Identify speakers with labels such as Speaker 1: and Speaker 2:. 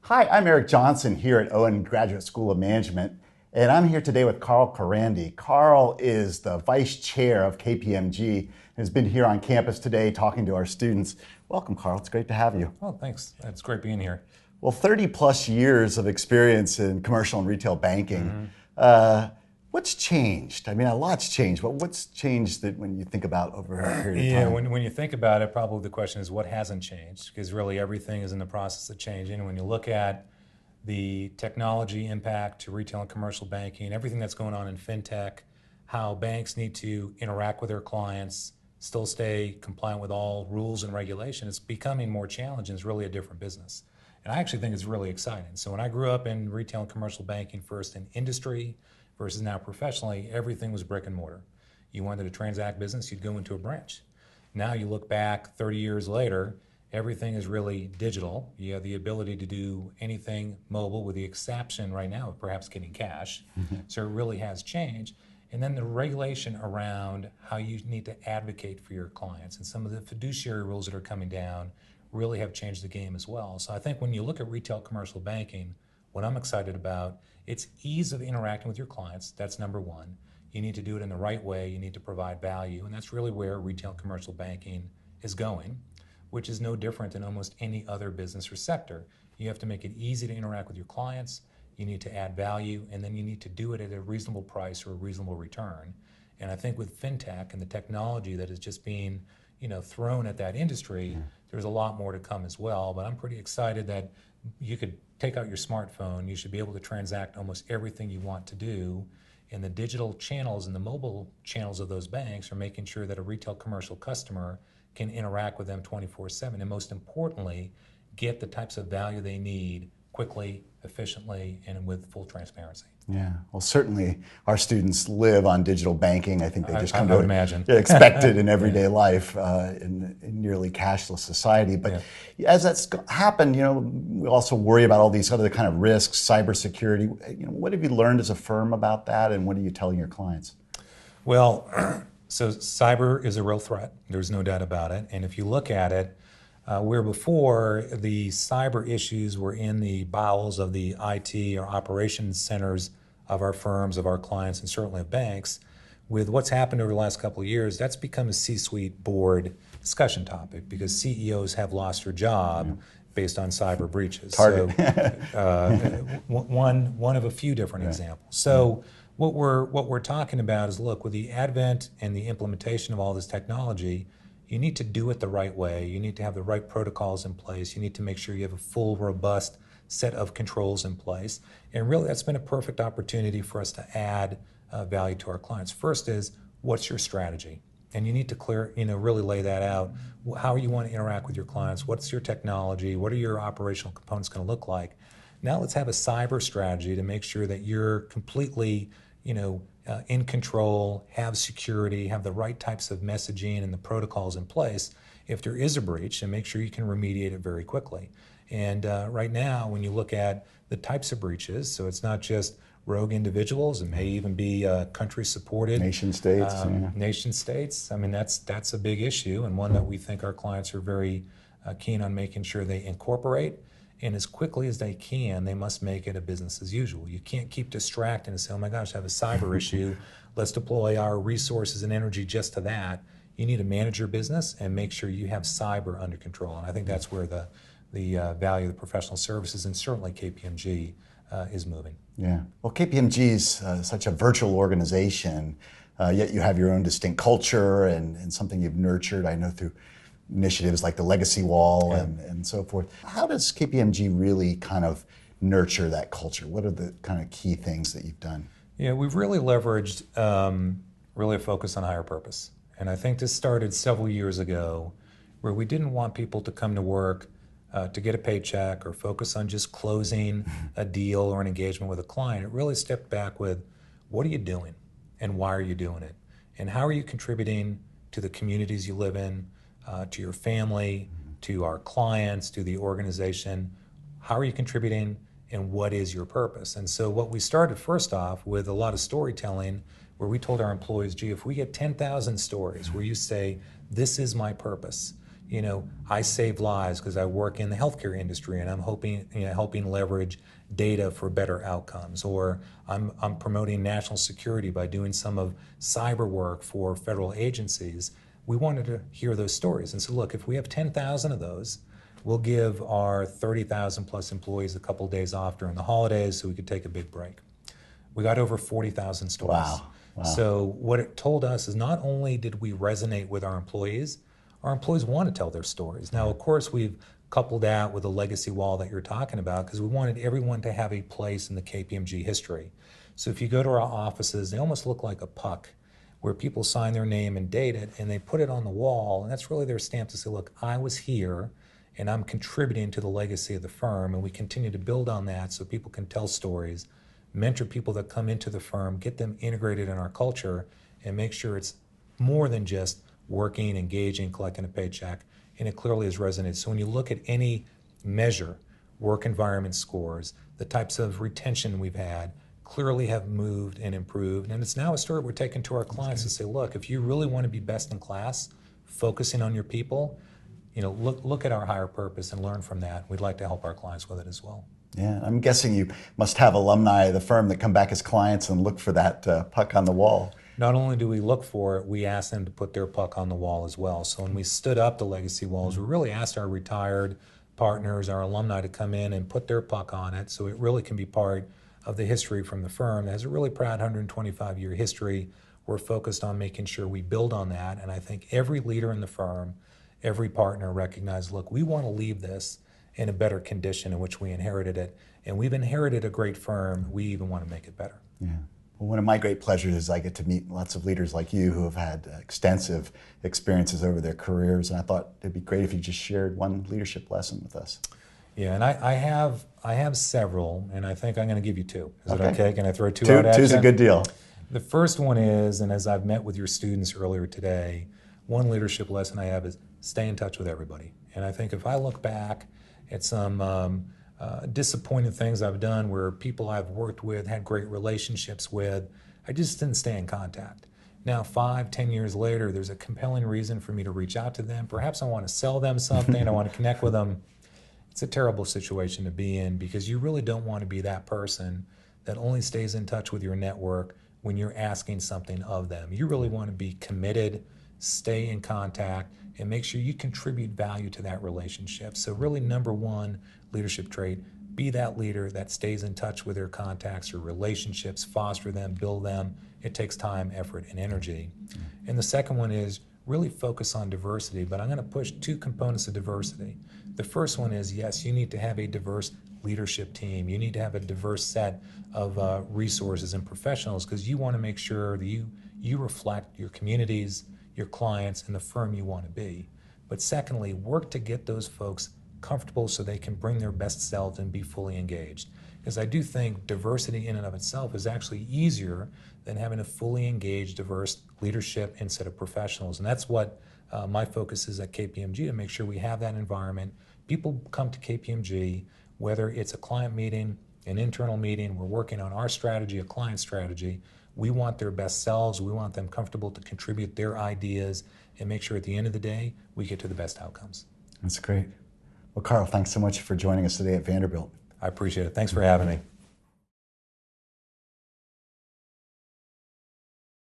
Speaker 1: Hi, I'm Eric Johnson here at Owen Graduate School of Management, and I'm here today with Carl Carande. Carl is the Vice Chair of KPMG and has been here on campus today talking to our students. Welcome, Carl. It's great to have you.
Speaker 2: Oh, thanks. It's great being here.
Speaker 1: Well, 30 plus years of experience in commercial and retail banking. What's changed? I mean, a lot's changed, but what's changed that when you think about over a period of time?
Speaker 2: Yeah, when you think about it, probably the question is what hasn't changed, because really everything is in the process of changing. And when you look at the technology impact to retail and commercial banking, everything that's going on in fintech, how banks need to interact with their clients, still stay compliant with all rules and regulations, it's becoming more challenging. It's really a different business. And I actually think it's really exciting. So when I grew up in retail and commercial banking, first in industry versus now professionally, everything was brick and mortar. You wanted to transact business, you'd go into a branch. Now you look back 30 years later, everything is really digital. You have the ability to do anything mobile with the exception right now of perhaps getting cash. So it really has changed. And then the regulation around how you need to advocate for your clients and some of the fiduciary rules that are coming down really have changed the game as well. So I think when you look at retail commercial banking, what I'm excited about, it's ease of interacting with your clients. That's number one. You need to do it in the right way. You need to provide value. And that's really where retail commercial banking is going, which is no different than almost any other business or sector. You have to make it easy to interact with your clients. You need to add value, and then you need to do it at a reasonable price or a reasonable return. And I think with fintech and the technology that is just being thrown at that industry, there's a lot more to come as well. But I'm pretty excited that you could take out your smartphone. You should be able to transact almost everything you want to do. And the digital channels and the mobile channels of those banks are making sure that a retail commercial customer can interact with them 24/7. And most importantly, get the types of value they need quickly, efficiently, and with full transparency.
Speaker 1: Yeah, well, certainly our students live on digital banking. I think they just come
Speaker 2: I would imagine.
Speaker 1: expect it in everyday life in nearly cashless society. But as that's happened, we also worry about all these other kind of risks, cybersecurity. What have you learned as a firm about that, and what are you telling your clients?
Speaker 2: Well, so cyber is a real threat. There's no doubt about it. And if you look at it, where before the cyber issues were in the bowels of the IT or operations centers of our firms, of our clients, and certainly of banks, with what's happened over the last couple of years, that's become a C-suite board discussion topic because CEOs have lost their job based on cyber breaches.
Speaker 1: Target.
Speaker 2: So, one of a few different examples. So what we're talking about is, look, with the advent and the implementation of all this technology, you need to do it the right way. You need to have the right protocols in place. You need to make sure you have a full, robust set of controls in place. And really, that's been a perfect opportunity for us to add value to our clients. First is, what's your strategy? And you need to really lay that out. How you want to interact with your clients? What's your technology? What are your operational components going to look like? Now let's have a cyber strategy to make sure that you're completely, in control, have security, have the right types of messaging and the protocols in place if there is a breach, and make sure you can remediate it very quickly. And right now, when you look at the types of breaches, so it's not just rogue individuals, it may even be country-supported.
Speaker 1: Nation states.
Speaker 2: Nation states. I mean, that's a big issue, and one that we think our clients are very keen on making sure they incorporate. And as quickly as they can, they must make it a business as usual. You can't keep distracting and say, oh my gosh, I have a cyber issue. Let's deploy our resources and energy just to that. You need to manage your business and make sure you have cyber under control. And I think that's where the value of the professional services and certainly KPMG is moving.
Speaker 1: Yeah. Well, KPMG is such a virtual organization, yet you have your own distinct culture and something you've nurtured, I know, through initiatives like the Legacy Wall and so forth. How does KPMG really kind of nurture that culture? What are the kind of key things that you've done?
Speaker 2: Yeah, we've really leveraged really a focus on higher purpose. And I think this started several years ago where we didn't want people to come to work to get a paycheck or focus on just closing a deal or an engagement with a client. It really stepped back with, what are you doing and why are you doing it? And how are you contributing to the communities you live in, to your family, to our clients, to the organization? How are you contributing and what is your purpose? And so what we started first off with a lot of storytelling where we told our employees, gee, if we get 10,000 stories where you say, this is my purpose, I save lives because I work in the healthcare industry and I'm helping leverage data for better outcomes, or I'm promoting national security by doing some of cyber work for federal agencies. We wanted to hear those stories and say, look, if we have 10,000 of those, we'll give our 30,000 plus employees a couple days off during the holidays so we could take a big break. We got over 40,000 stories.
Speaker 1: Wow. Wow.
Speaker 2: So what it told us is not only did we resonate with our employees want to tell their stories. Now, of course, we've coupled that with a legacy wall that you're talking about because we wanted everyone to have a place in the KPMG history. So if you go to our offices, they almost look like a puck where people sign their name and date it, and they put it on the wall, and that's really their stamp to say, look, I was here, and I'm contributing to the legacy of the firm, and we continue to build on that so people can tell stories, mentor people that come into the firm, get them integrated in our culture, and make sure it's more than just working, engaging, collecting a paycheck, and it clearly has resonated. So when you look at any measure, work environment scores, the types of retention we've had, clearly have moved and improved. And it's now a story we're taking to our clients to say, look, if you really want to be best in class, focusing on your people, look at our higher purpose and learn from that. We'd like to help our clients with it as well.
Speaker 1: Yeah, I'm guessing you must have alumni of the firm that come back as clients and look for that puck on the wall.
Speaker 2: Not only do we look for it, we ask them to put their puck on the wall as well. So when we stood up the legacy walls, we really asked our retired partners, our alumni, to come in and put their puck on it so it really can be part of the history from the firm. It has a really proud 125-year history. We're focused on making sure we build on that, and I think every leader in the firm, every partner recognized, look, we want to leave this in a better condition in which we inherited it, and we've inherited a great firm. We even want to make it better.
Speaker 1: Yeah. Well, one of my great pleasures is I get to meet lots of leaders like you who have had extensive experiences over their careers, and I thought it'd be great if you just shared one leadership lesson with us.
Speaker 2: Yeah, and I have several, and I think I'm going to give you two. Is it okay? Can I throw two
Speaker 1: out
Speaker 2: at you?
Speaker 1: Two's a good deal.
Speaker 2: The first one is, and as I've met with your students earlier today, one leadership lesson I have is stay in touch with everybody. And I think if I look back at some disappointing things I've done where people I've worked with, had great relationships with, I just didn't stay in contact. Now, 5, 10 years later, there's a compelling reason for me to reach out to them. Perhaps I want to sell them something, I want to connect with them. It's a terrible situation to be in because you really don't want to be that person that only stays in touch with your network when you're asking something of them. You really want to be committed, stay in contact, and make sure you contribute value to that relationship. So really, number one leadership trait, be that leader that stays in touch with their contacts or relationships, foster them, build them. It takes time, effort, and energy. And the second one is really focus on diversity, but I'm going to push two components of diversity. The first one is, yes, you need to have a diverse leadership team. You need to have a diverse set of resources and professionals because you want to make sure that you reflect your communities, your clients, and the firm you want to be. But secondly, work to get those folks comfortable so they can bring their best selves and be fully engaged. Because I do think diversity in and of itself is actually easier than having a fully engaged, diverse leadership and set of professionals. And that's what my focus is at KPMG, to make sure we have that environment. People come to KPMG, whether it's a client meeting, an internal meeting, we're working on our strategy, a client strategy. We want their best selves. We want them comfortable to contribute their ideas and make sure at the end of the day, we get to the best outcomes.
Speaker 1: That's great. Well, Carl, thanks so much for joining us today at Vanderbilt.
Speaker 2: I appreciate it. Thanks for having me.